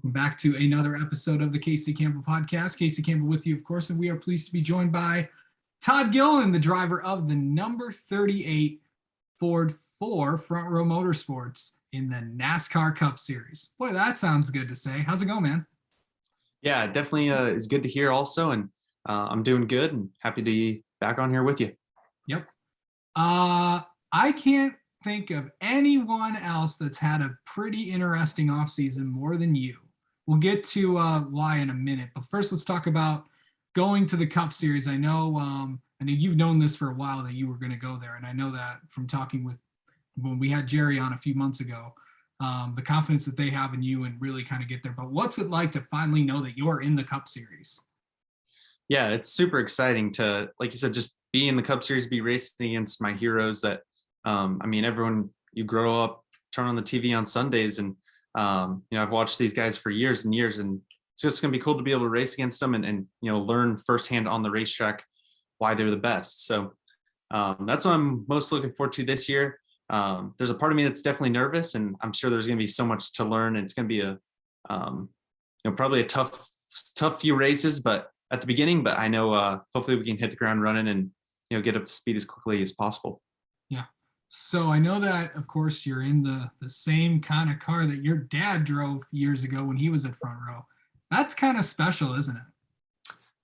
Back to another episode of the Casey Campbell podcast. Casey Campbell with you, of course, and we are pleased to be joined by Todd Gilliland, the driver of the number 38 Ford 4 Front Row Motorsports in the NASCAR Cup Series. Boy, that sounds good to say. How's it going, man? Yeah, definitely is good to hear also. And I'm doing good and happy to be back on here with you. Yep. I can't think of anyone else that's had a pretty interesting offseason more than you. We'll get to why in a minute, but first let's talk about going to the Cup Series. I know you've known this for a while that you were going to go there, and I know that from talking with when we had Jerry on a few months ago, the confidence that they have in you and really kind of get there. But what's it like to finally know that you're in the Cup Series? Yeah, it's super exciting to, like you said, just be in the Cup Series, be racing against my heroes that, everyone, you grow up, turn on the TV on Sundays, and I've watched these guys for years and years, and it's just going to be cool to be able to race against them and learn firsthand on the racetrack why they're the best. So that's what I'm most looking forward to this year. There's a part of me that's definitely nervous, and I'm sure there's going to be so much to learn. And it's going to be probably a tough few races, but at the beginning. But I know hopefully we can hit the ground running and get up to speed as quickly as possible. Yeah. So I know that, of course, you're in the same kind of car that your dad drove years ago when he was at Front Row. That's kind of special, isn't it?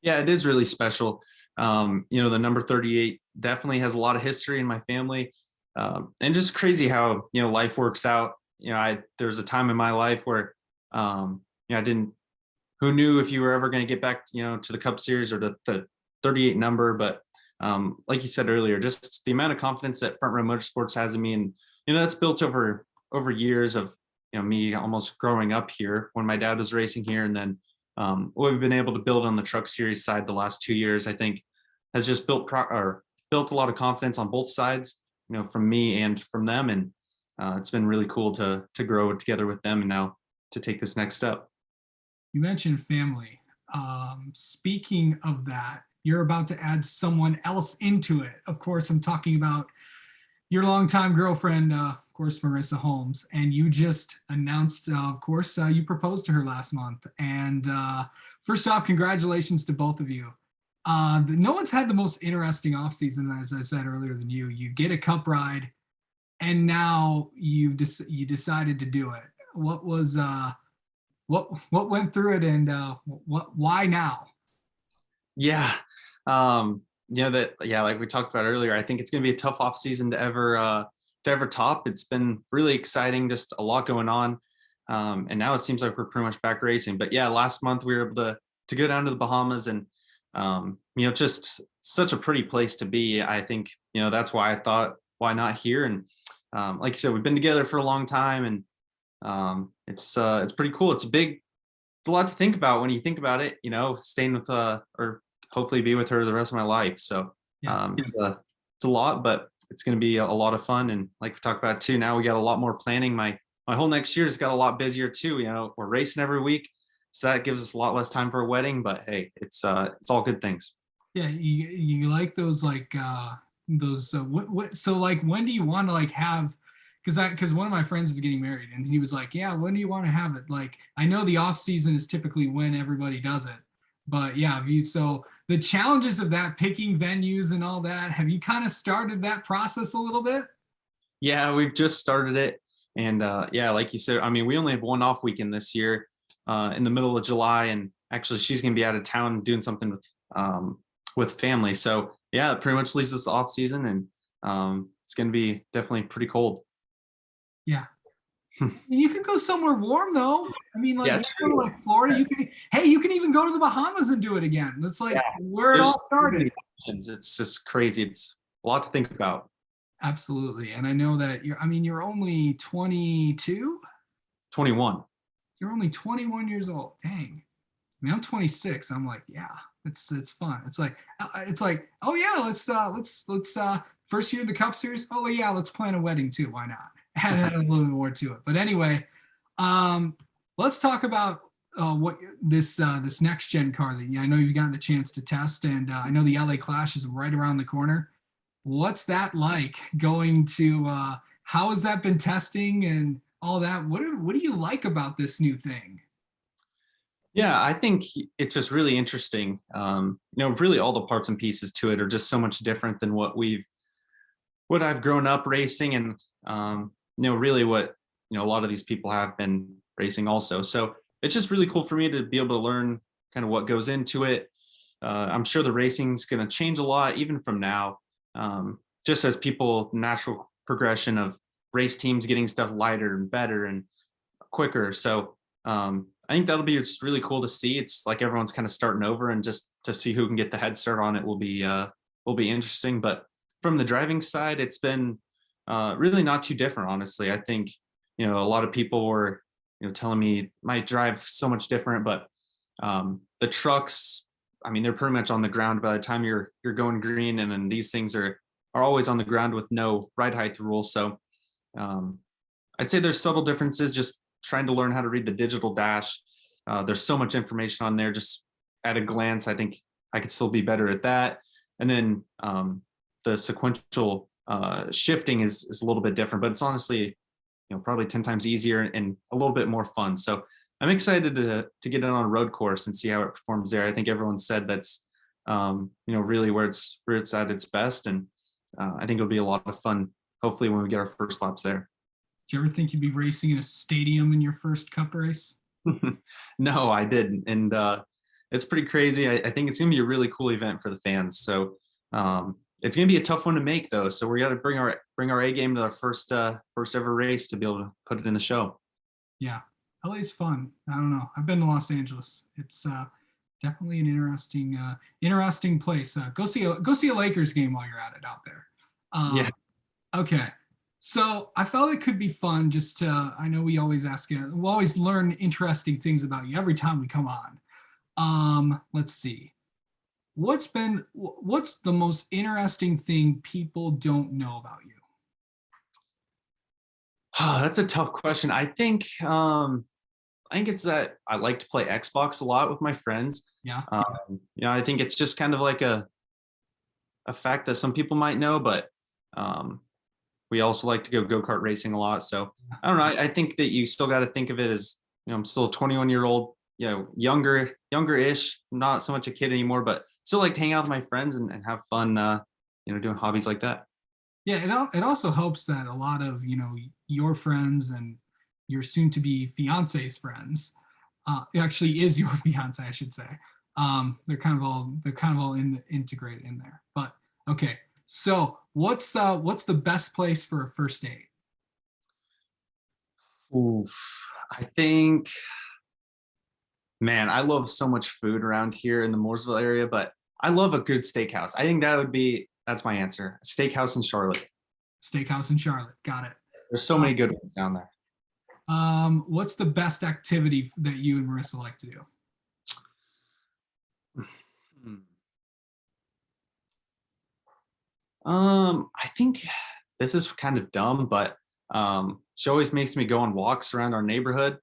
Yeah, it is really special. The number 38 definitely has a lot of history in my family, and just crazy how life works out. There was a time in my life where I didn't. Who knew if you were ever going to get back to the Cup Series or the 38 number, but like you said earlier, just the amount of confidence that Front Row Motorsports has in me, and that's built over years of me almost growing up here when my dad was racing here, and then what we've been able to build on the Truck Series side the last 2 years, I think, has just built a lot of confidence on both sides, from me and from them, and it's been really cool to grow together with them and now to take this next step. You mentioned family. Speaking of that, you're about to add someone else into it. Of course, I'm talking about your longtime girlfriend, of course, Marissa Holmes. And you just announced, of course, you proposed to her last month. And first off, congratulations to both of you. No one's had the most interesting offseason, as I said earlier, than you. You get a Cup ride, and now you decided to do it. What was what went through it, and why now? Yeah. Like we talked about earlier, I think it's going to be a tough off season to ever top. It's been really exciting, just a lot going on. And now it seems like we're pretty much back racing, but yeah, last month we were able to go down to the Bahamas, and just such a pretty place to be. I think, that's why I thought, why not here? And like you said, we've been together for a long time, and it's pretty cool. It's a lot to think about when you think about it, staying with or hopefully be with her the rest of my life. So it's a lot, but it's going to be a lot of fun. And like we talked about too, now we got a lot more planning. My whole next year has got a lot busier too. We're racing every week, so that gives us a lot less time for a wedding, but hey, it's all good things. Yeah. You like those, so like, when do you want to have, because one of my friends is getting married, and he was like, yeah, when do you want to have it? Like, I know the off season is typically when everybody does it, but yeah, so the challenges of that, picking venues and all that, have you kind of started that process a little bit? Yeah, we've just started it. And like you said, we only have one off weekend this year in the middle of July, and actually she's going to be out of town doing something with family. So yeah, it pretty much leaves us off season, and it's going to be definitely pretty cold. Yeah. You can go somewhere warm though. Yeah, you can go to Florida. You can even go to the Bahamas and do it again. That's where it all started. It's just crazy. It's a lot to think about. Absolutely. And I know that you're only 22? 21. You're only 21 years old. Dang. I'm 26. I'm like, yeah, it's fun. It's like, oh yeah, let's first year of the Cup Series. Oh yeah, let's plan a wedding too. Why not? Add a little bit more to it. But anyway, let's talk about what this next gen car that I know you've gotten a chance to test, and I know the LA Clash is right around the corner. What's that like going to? How has that been testing and all that? What do you like about this new thing? Yeah, I think it's just really interesting. Really all the parts and pieces to it are just so much different than what I've grown up racing, and really what a lot of these people have been racing also. So it's just really cool for me to be able to learn kind of what goes into it. I'm sure the racing's going to change a lot even from now, just as people natural progression of race teams getting stuff lighter and better and quicker. So I think that'll be just really cool to see. It's like everyone's kind of starting over, and just to see who can get the head start on it will be interesting. But from the driving side, it's been really not too different, honestly. I think a lot of people were telling me might drive so much different, but the trucks, I mean, they're pretty much on the ground by the time you're going green, and then these things are always on the ground with no ride height rule. So um, I'd say there's subtle differences, just trying to learn how to read the digital dash. There's so much information on there. Just at a glance, I think I could still be better at that. And then the sequential shifting is a little bit different, but it's honestly, probably 10 times easier and a little bit more fun. So I'm excited to get it on a road course and see how it performs there. I think everyone said that's really where it's at its best, and I think it'll be a lot of fun. Hopefully, when we get our first laps there. Do you ever think you'd be racing in a stadium in your first Cup race? No, I didn't, and it's pretty crazy. I think it's gonna be a really cool event for the fans. So it's gonna be a tough one to make, though. So we got to bring our A game to our first ever race to be able to put it in the show. Yeah, LA's fun. I don't know. I've been to Los Angeles. It's definitely an interesting place. Go see a Lakers game while you're at it out there. Yeah. Okay. So I felt it could be fun just to, I know we always we always learn interesting things about you every time we come on. Let's see. What's the most interesting thing people don't know about you? That's a tough question. I think it's that I like to play Xbox a lot with my friends. Yeah. I think it's just kind of like a fact that some people might know, but we also like to go-kart racing a lot. So I don't know. I think that you still got to think of it as, I'm still a 21-year-old, younger-ish, not so much a kid anymore, but still like to hang out with my friends and have fun, doing hobbies like that. Yeah, it also helps that a lot of your friends and your soon-to-be fiance's friends, it actually is your fiance, I should say. They're kind of all integrated in there. But okay, so what's the best place for a first date? Oof. I think, man, I love so much food around here in the Mooresville area, but I love a good steakhouse. I think that's my answer. Steakhouse in Charlotte. Steakhouse in Charlotte. Got it. There's so many good ones down there. What's the best activity that you and Marissa like to do? I think this is kind of dumb, but she always makes me go on walks around our neighborhood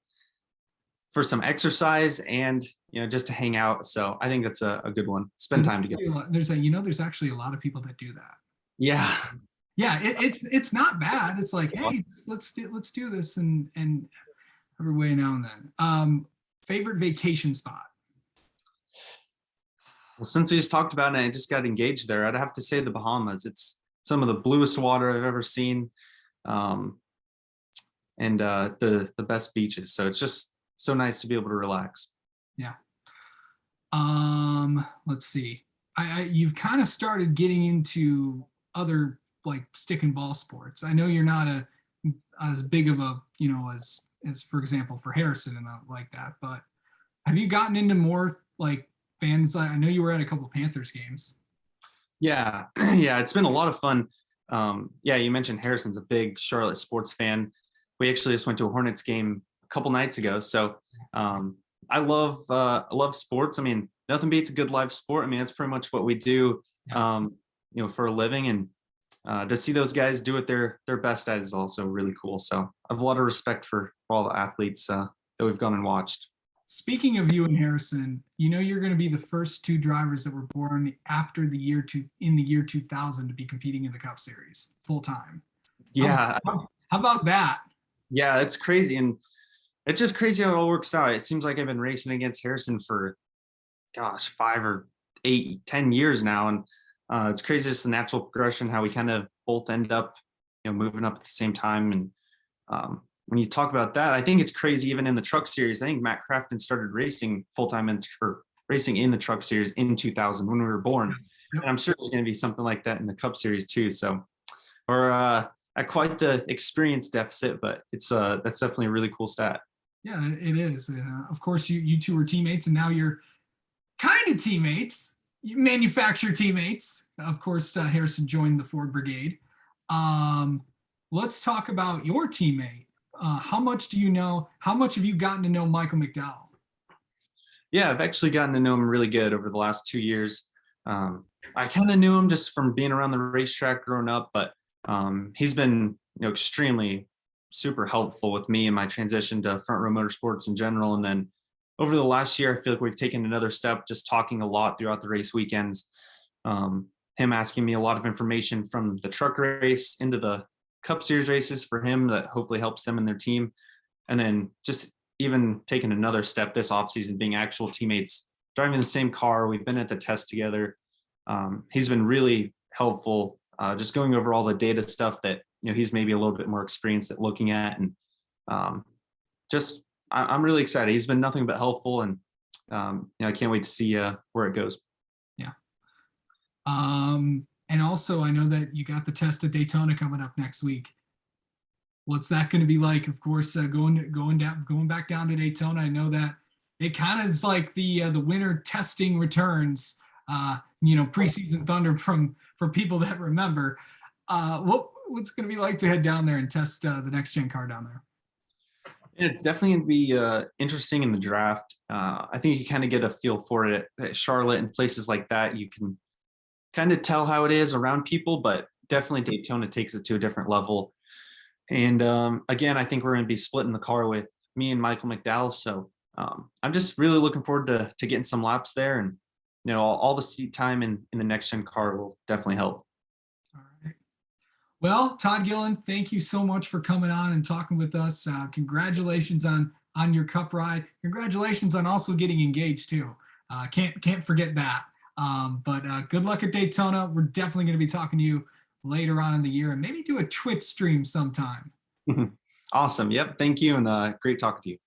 for some exercise and just to hang out. So I think that's a good one. Spend time together. There's actually a lot of people that do that. Yeah. Yeah, it's not bad. It's like, hey, let's do this and every way now and then. Favorite vacation spot? Well, since we just talked about it, I just got engaged there. I'd have to say the Bahamas. It's some of the bluest water I've ever seen, and the best beaches. So it's just so nice to be able to relax. Yeah. Let's see. You've kind of started getting into other like stick and ball sports. I know you're not as big of a as for example for Harrison and like that, but have you gotten into more like fans? I know you were at a couple Panthers games. Yeah, yeah, it's been a lot of fun. Yeah, you mentioned Harrison's a big Charlotte sports fan. We actually just went to a Hornets game a couple nights ago. So I love sports. I mean, nothing beats a good live sport. I mean, that's pretty much what we do, for a living. And to see those guys do it their best at is also really cool. So I have a lot of respect for all the athletes that we've gone and watched. Speaking of you and Harrison, you're going to be the first two drivers that were born after the year 2000 to be competing in the Cup Series full time. Yeah. How about that? Yeah, it's crazy. And It's just crazy how it all works out. It seems like I've been racing against Harrison for, gosh, 5 or 8, 10 years now, and it's crazy just the natural progression how we kind of both end up, moving up at the same time. And when you talk about that, I think it's crazy. Even in the truck series, I think Matt Crafton started racing full time or racing in the truck series in 2000 when we were born, Yep. and I'm sure there's going to be something like that in the Cup series too. So we're at quite the experience deficit, but it's that's definitely a really cool stat. Yeah, it is. And, of course, you two were teammates, and now you're kind of teammates, manufacturer teammates. Of course, Harrison joined the Ford Brigade. Um, let's talk about your teammate. How much do you know? How much have you gotten to know Michael McDowell? Yeah, I've actually gotten to know him really good over the last 2 years. I kind of knew him just from being around the racetrack growing up, but he's been extremely super helpful with me in my transition to Front Row Motorsports in general. And then over the last year, I feel like we've taken another step, just talking a lot throughout the race weekends. Him asking me a lot of information from the truck race into the Cup Series races for him that hopefully helps them and their team. And then just even taking another step this offseason, being actual teammates, driving the same car. We've been at the test together. He's been really helpful, just going over all the data stuff that he's maybe a little bit more experienced at looking at. And just I'm really excited. He's been nothing but helpful, and I can't wait to see where it goes. Yeah. And also, I know that you got the test at Daytona coming up next week. What's that going to be like? Of course, going back down to Daytona. I know that it kind of is like the winter testing returns. Preseason thunder for people that remember. What's going to be like to head down there and test the next gen car down there? It's definitely going to be interesting in the draft. I think you kind of get a feel for it at Charlotte and places like that. You can kind of tell how it is around people, but definitely Daytona takes it to a different level. And again, I think we're going to be splitting the car with me and Michael McDowell. So I'm just really looking forward to getting some laps there, and all the seat time in the next gen car will definitely help. All right. Well, Todd Gilliland, thank you so much for coming on and talking with us. Congratulations on your Cup ride. Congratulations on also getting engaged too. Can't forget that. But good luck at Daytona. We're definitely going to be talking to you later on in the year, and maybe do a Twitch stream sometime. Awesome. Yep. Thank you. And great talking to you.